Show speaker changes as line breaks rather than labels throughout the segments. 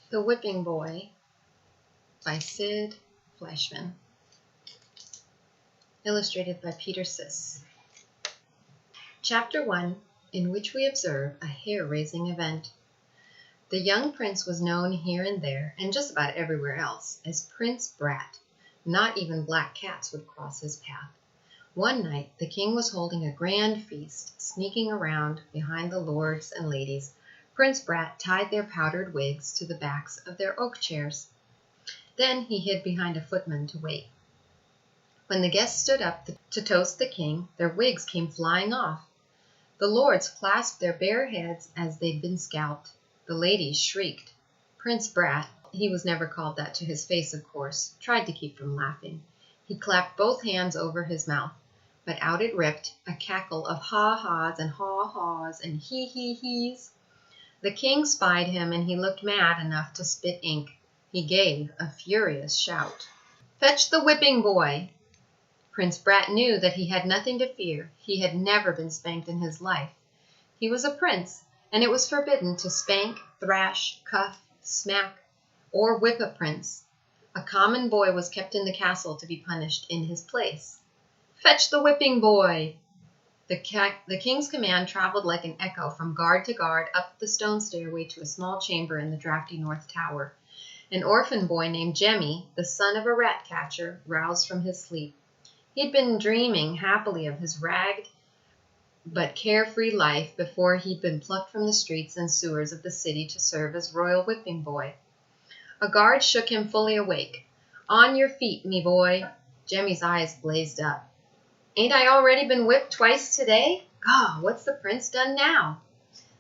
The Whipping Boy by Fleishman. Illustrated by Peter Siss. Chapter 1, in which we observe a hair-raising event. The young prince was known here and there, and just about everywhere else, as Prince Brat. Not even black cats would cross his path. One night the king was holding a grand feast, sneaking around behind the lords and ladies. Prince Brat tied their powdered wigs to the backs of their oak chairs. Then he hid behind a footman to wait. When the guests stood up to toast the king, their wigs came flying off. The lords clasped their bare heads as they'd been scalped. The ladies shrieked. Prince Brat, he was never called that to his face, of course, tried to keep from laughing. He clapped both hands over his mouth, but out it ripped, a cackle of ha-has and haw-haws and he-he-he's. The king spied him, and he looked mad enough to spit ink. He gave a furious shout. "Fetch the whipping boy!" Prince Brat knew that he had nothing to fear. He had never been spanked in his life. He was a prince, and it was forbidden to spank, thrash, cuff, smack, or whip a prince. A common boy was kept in the castle to be punished in his place. "Fetch the whipping boy!" The king's command traveled like an echo from guard to guard up the stone stairway to a small chamber in the drafty north tower. An orphan boy named Jemmy, the son of a rat catcher, roused from his sleep. He'd been dreaming happily of his ragged but carefree life before he'd been plucked from the streets and sewers of the city to serve as royal whipping boy. A guard shook him fully awake. "On your feet, me boy." Jemmy's eyes blazed up. "Ain't I already been whipped twice today? Gaw, what's the prince done now?"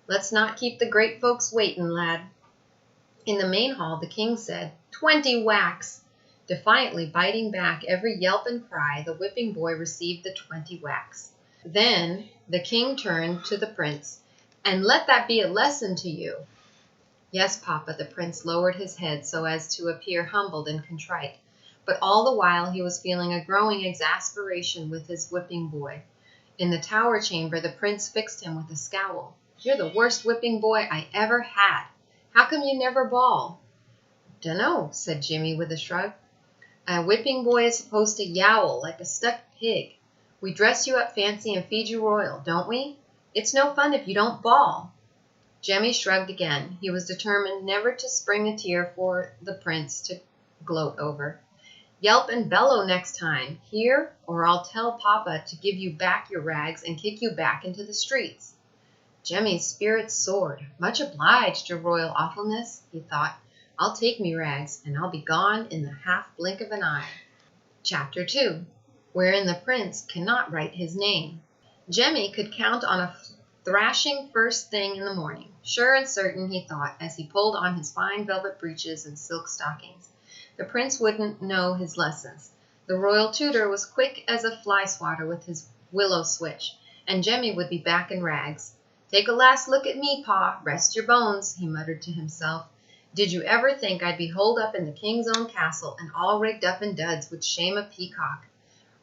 "Let's not keep the great folks waitin', lad." In the main hall the king said, "20 whacks." Defiantly biting back every yelp and cry, the whipping boy received the 20 whacks. Then the king turned to the prince. "And let that be a lesson to you." "Yes, Papa," the prince lowered his head so as to appear humbled and contrite. But all the while he was feeling a growing exasperation with his whipping boy. In the tower chamber the prince fixed him with a scowl. "You're the worst whipping boy I ever had. How come you never bawl?" "Dunno," said Jimmy with a shrug. "A whipping boy is supposed to yowl like a stuck pig. We dress you up fancy and feed you royal, don't we? It's no fun if you don't bawl." Jemmy shrugged again. He was determined never to spring a tear for the prince to gloat over. "Yelp and bellow next time, hear? Or I'll tell Papa to give you back your rags and kick you back into the streets." Jemmy's spirits soared. "Much obliged, your royal awfulness," he thought. "I'll take me rags, and I'll be gone in the half blink of an eye." Chapter 2, wherein the prince cannot write his name. Jemmy could count on a thrashing first thing in the morning. Sure and certain, he thought, as he pulled on his fine velvet breeches and silk stockings. The prince wouldn't know his lessons. The royal tutor was quick as a fly swatter with his willow switch, and Jemmy would be back in rags. "Take a last look at me, Pa. Rest your bones," he muttered to himself. "Did you ever think I'd be holed up in the king's own castle and all rigged up in duds would shame a peacock?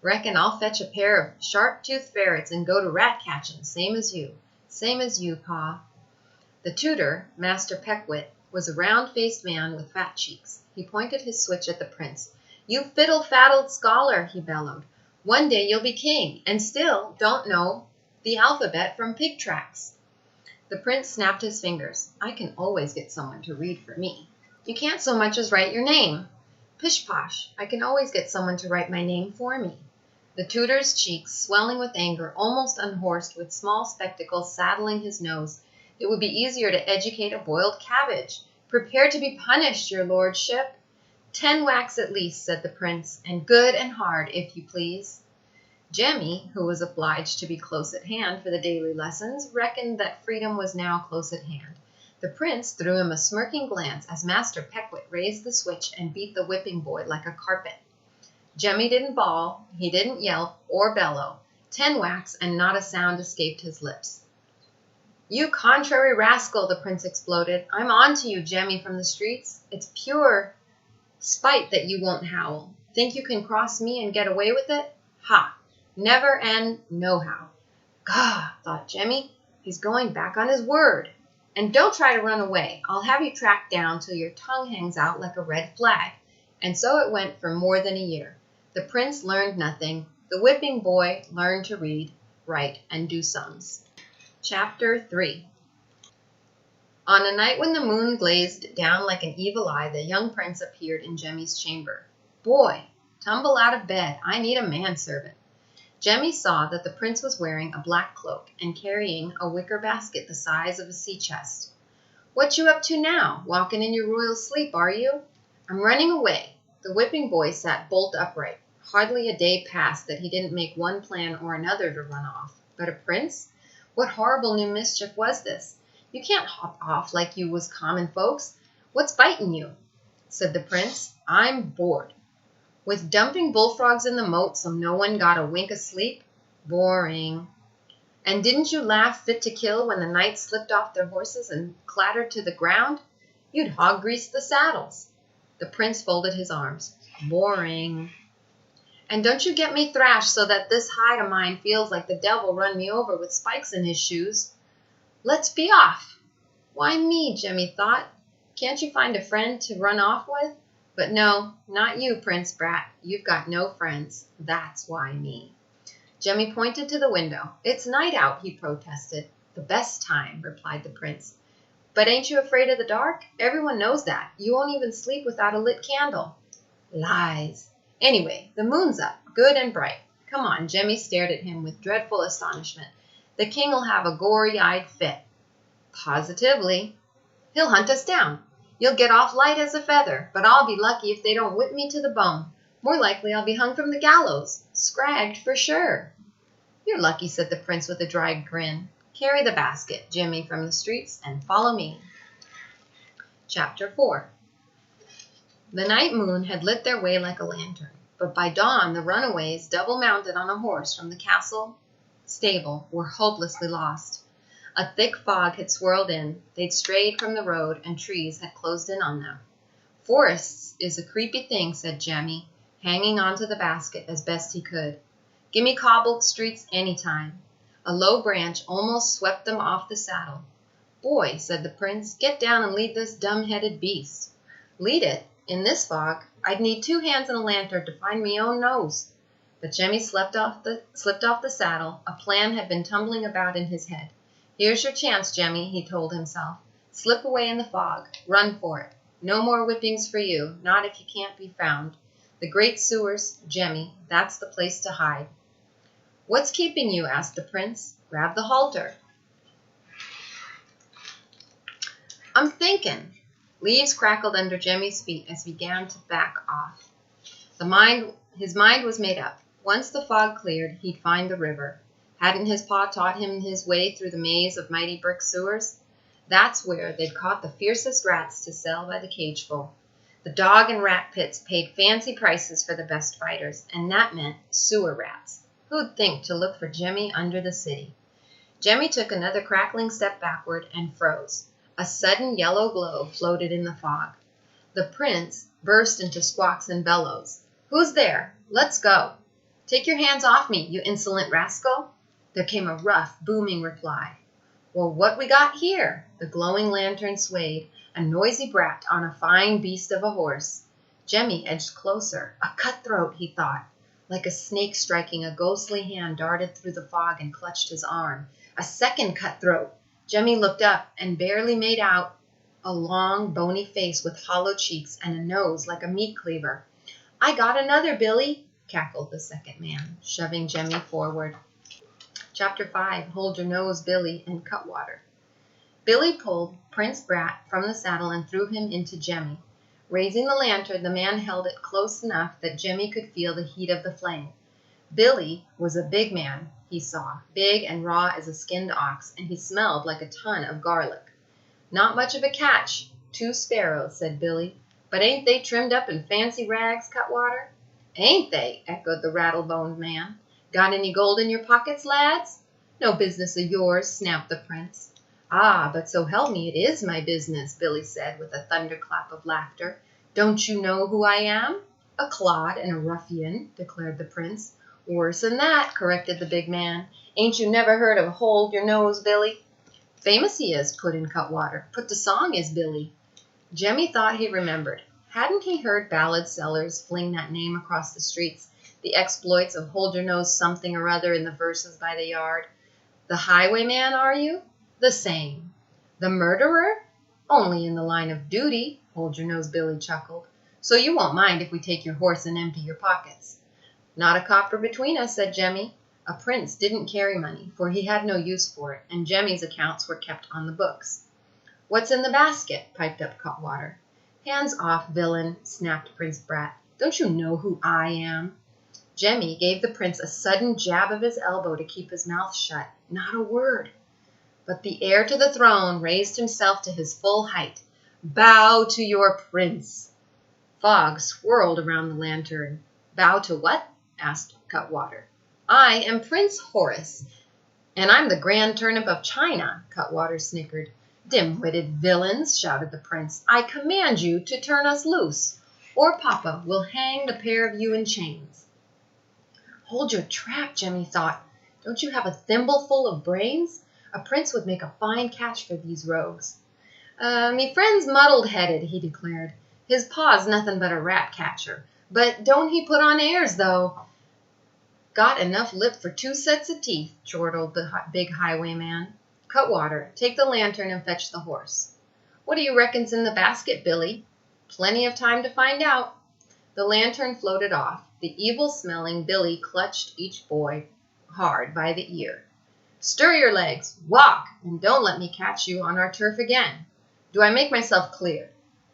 Reckon I'll fetch a pair of sharp-toothed ferrets and go to rat-catchin', same as you. Same as you, Pa." The tutor, Master Peckwit, was a round-faced man with fat cheeks. He pointed his switch at the prince. "You fiddle-faddled scholar," he bellowed. "One day you'll be king, and still don't know the alphabet from pig tracks." The prince snapped his fingers. "I can always get someone to read for me." "You can't so much as write your name." "Pish-posh, I can always get someone to write my name for me." The tutor's cheeks, swelling with anger, almost unhorsed, with small spectacles saddling his nose. "It would be easier to educate a boiled cabbage. Prepare to be punished, your lordship." 10 whacks at least," said the prince, "and good and hard, if you please." Jemmy, who was obliged to be close at hand for the daily lessons, reckoned that freedom was now close at hand. The prince threw him a smirking glance as Master Peckwit raised the switch and beat the whipping boy like a carpet. Jemmy didn't bawl, he didn't yelp or bellow. 10 whacks, and not a sound escaped his lips. "You contrary rascal," the prince exploded. "I'm on to you, Jemmy from the streets. It's pure spite that you won't howl. Think you can cross me and get away with it? Ha! Never and nohow." "Gah!" thought Jemmy. "He's going back on his word." And don't try to run away. I'll have you tracked down till your tongue hangs out like a red flag." And so it went for more than a year. The prince learned nothing. The whipping boy learned to read, write, and do sums. Chapter 3. On a night when the moon glazed down like an evil eye, the young prince appeared in Jemmy's chamber. "Boy, tumble out of bed. I need a manservant." Jemmy saw that the prince was wearing a black cloak and carrying a wicker basket the size of a sea chest. "What you up to now? Walking in your royal sleep, are you?" "I'm running away." The whipping boy sat bolt upright. Hardly a day passed that he didn't make one plan or another to run off. But a prince? What horrible new mischief was this? "You can't hop off like you was common folks. What's biting you?" Said the prince. "I'm bored." "With dumping bullfrogs in the moat so no one got a wink of sleep? Boring." "And didn't you laugh fit to kill when the knights slipped off their horses and clattered to the ground? You'd hog-grease the saddles." The prince folded his arms. "Boring." "And don't you get me thrashed so that this hide of mine feels like the devil run me over with spikes in his shoes." "Let's be off." Why me, Jemmy thought. Can't you find a friend to run off with? But no, not you, Prince Brat. You've got no friends. That's why me. Jemmy pointed to the window. "It's night out," he protested. "The best time," replied the prince. "But ain't you afraid of the dark? Everyone knows that. You won't even sleep without a lit candle." "Lies. Anyway, the moon's up, good and bright. Come on." Jemmy stared at him with dreadful astonishment. "The king'll have a gory-eyed fit." "Positively." "He'll hunt us down. You'll get off light as a feather, but I'll be lucky if they don't whip me to the bone. More likely I'll be hung from the gallows. Scragged for sure." "You're lucky," said the prince with a dry grin. "Carry the basket, Jemmy, from the streets and follow me." Chapter 4. The night moon had lit their way like a lantern, but by dawn the runaways, double-mounted on a horse from the castle stable, were hopelessly lost. A thick fog had swirled in, they'd strayed from the road, and trees had closed in on them. "Forests is a creepy thing," said Jemmy, hanging onto the basket as best he could. "Gimme cobbled streets any time." A low branch almost swept them off the saddle. "Boy," said the prince, "get down and lead this dumb-headed beast." "Lead it? In this fog? I'd need 2 hands and a lantern to find me own nose." But Jemmy slipped off the saddle. A plan had been tumbling about in his head. "Here's your chance, Jemmy," he told himself. "Slip away in the fog. Run for it. No more whippings for you, not if you can't be found. The great sewers, Jemmy, that's the place to hide." "What's keeping you?" asked the prince. "Grab the halter." "I'm thinking." Leaves crackled under Jemmy's feet as he began to back off. His mind was made up. Once the fog cleared, he'd find the river. Hadn't his pa taught him his way through the maze of mighty brick sewers? That's where they'd caught the fiercest rats to sell by the cageful. The dog and rat pits paid fancy prices for the best fighters, and that meant sewer rats. Who'd think to look for Jemmy under the city? Jemmy took another crackling step backward and froze. A sudden yellow glow floated in the fog. The prince burst into squawks and bellows. "Who's there? Let's go." "Take your hands off me, you insolent rascal." There came a rough, booming reply. "Well, what we got here?" The glowing lantern swayed, a noisy brat on a fine beast of a horse. Jemmy edged closer. A cutthroat, he thought. Like a snake striking, a ghostly hand darted through the fog and clutched his arm. A second cutthroat. Jemmy looked up and barely made out a long, bony face with hollow cheeks and a nose like a meat cleaver. "I got another, Billy," cackled the second man, shoving Jemmy forward. Chapter 5. Hold your nose, Billy, and Cutwater. Billy pulled Prince Brat from the saddle and threw him into Jemmy. Raising the lantern, the man held it close enough that Jemmy could feel the heat of the flame. Billy was a big man, he saw, big and raw as a skinned ox, and he smelled like a ton of garlic. "Not much of a catch, 2 sparrows," said Billy. "But ain't they trimmed up in fancy rags, Cutwater?" "Ain't they?" echoed the rattle-boned man. "Got any gold in your pockets, lads?" "No business of yours," snapped the prince. "Ah, but so help me, it is my business," Billy said with a thunderclap of laughter. "Don't you know who I am?" "A clod and a ruffian," declared the prince. "Worse than that," corrected the big man. "Ain't you never heard of Hold Your Nose, Billy?" Famous he is, put in Cutwater. Put the song is Billy. Jemmy thought he remembered. Hadn't he heard ballad sellers fling that name across the streets, the exploits of Hold-Your-Nose something or other in the verses by the yard? The highwayman, are you? The same. The murderer? Only in the line of duty, Hold-Your-Nose Billy chuckled. So you won't mind if we take your horse and empty your pockets. Not a copper between us, said Jemmy. A prince didn't carry money, for he had no use for it, and Jemmy's accounts were kept on the books. What's in the basket? Piped up Cutwater. Hands off, villain, snapped Prince Brat. Don't you know who I am? Jemmy gave the prince a sudden jab of his elbow to keep his mouth shut. Not a word. But the heir to the throne raised himself to his full height. Bow to your prince. Fog swirled around the lantern. Bow to what? Asked Cutwater. I am Prince Horace, and I'm the Grand Turnip of China, Cutwater snickered. Dim-witted villains, shouted the prince. I command you to turn us loose, or Papa will hang the pair of you in chains. Hold your trap, Jemmy thought. Don't you have a thimbleful of brains? A prince would make a fine catch for these rogues. Me friend's muddled-headed, he declared. His pa's nothing but a rat-catcher. But don't he put on airs, though? Got enough lip for 2 sets of teeth, chortled the big highwayman. Cutwater, take the lantern and fetch the horse. What do you reckon's in the basket, Billy? Plenty of time to find out. The lantern floated off. The evil-smelling Billy clutched each boy hard by the ear. Stir your legs, walk, and don't let me catch you on our turf again. Do I make myself clear?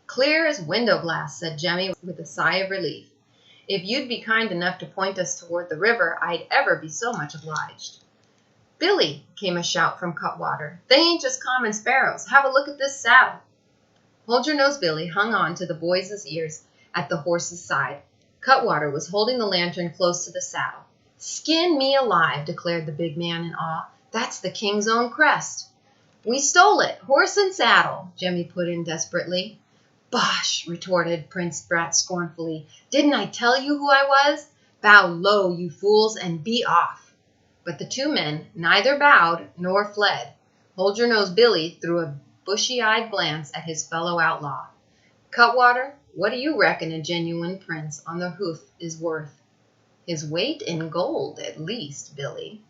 Clear as window glass, said Jemmy with a sigh of relief. If you'd be kind enough to point us toward the river, I'd ever be so much obliged. Billy, came a shout from Cutwater. They ain't just common sparrows. Have a look at this saddle. Hold-Your-Nose Billy hung on to the boy's ears at the horse's side. Cutwater was holding the lantern close to the saddle. Skin me alive, declared the big man in awe. That's the king's own crest. We stole it, horse and saddle, Jemmy put in desperately. Bosh, retorted Prince Brat scornfully. Didn't I tell you who I was? Bow low, you fools, and be off. But the 2 men neither bowed nor fled. Hold-Your-Nose Billy threw a bushy-eyed glance at his fellow outlaw. Cutwater, what do you reckon a genuine prince on the hoof is worth? His weight in gold, at least, Billy.